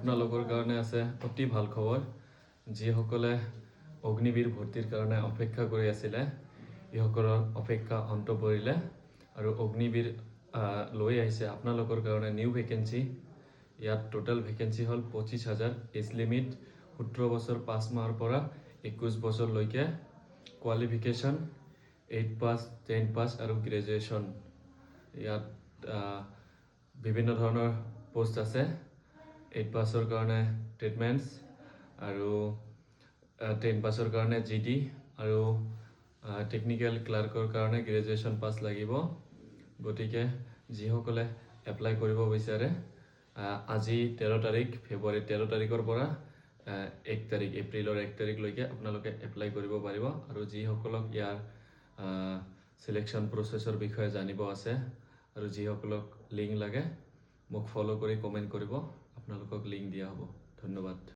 আপোনালোকৰ কাৰণে আছে অতি ভাল খবৰ যিসকলে অগ্নিবীৰ ভৰ্তিৰ কাৰণে অপেক্ষা কৰি আছিলে ইসকলৰ অপেক্ষা অন্ত পৰিলে আৰু অগ্নিবীৰ লৈ আহিছে আপোনালোকৰ কাৰণে নিউ ভেকেন্সি ইয়াত টোটাল ভেকেন্সি হল 25,000 এজ লিমিট 17 বছৰ 5 মাহৰ পৰা 21 বছৰলৈকে কোৱালিফিকেশ্যন 8 পাছ 10 পাছ আৰু গ্ৰেজুৱেশ্যন ইয়াত বিভিন্ন ধৰণৰ পোষ্ট আছে 8 পাছৰ কাৰণে ট্ৰিটমেন্টস আৰু 10 পাছৰ কাৰণে জিডি আৰু টেকনিক্যাল ক্লাৰ্কৰ কাৰণে গ্ৰেজুৱেশ্যন পাছ লাগিব গতিকে যিসকলে এপ্লাই কৰিব বিচাৰে আজি 13 তাৰিখ ফেব্ৰুৱাৰী 13 তাৰিখৰ পৰা 1 তাৰিখ এপ্ৰিলৰ 1 তাৰিখলৈকে আপোনালোকে এপ্লাই কৰিব পাৰিব আৰু যিসকলক ইয়াৰ সিলেকশন প্ৰসেছৰ বিষয়ে জানিব আছে আৰু যিসকলক লিংক লাগে মোক ফলো কৰি কমেন্ট কৰিব আপোনালোকক লিংক দিয়া হ'ব ধন্যবাদ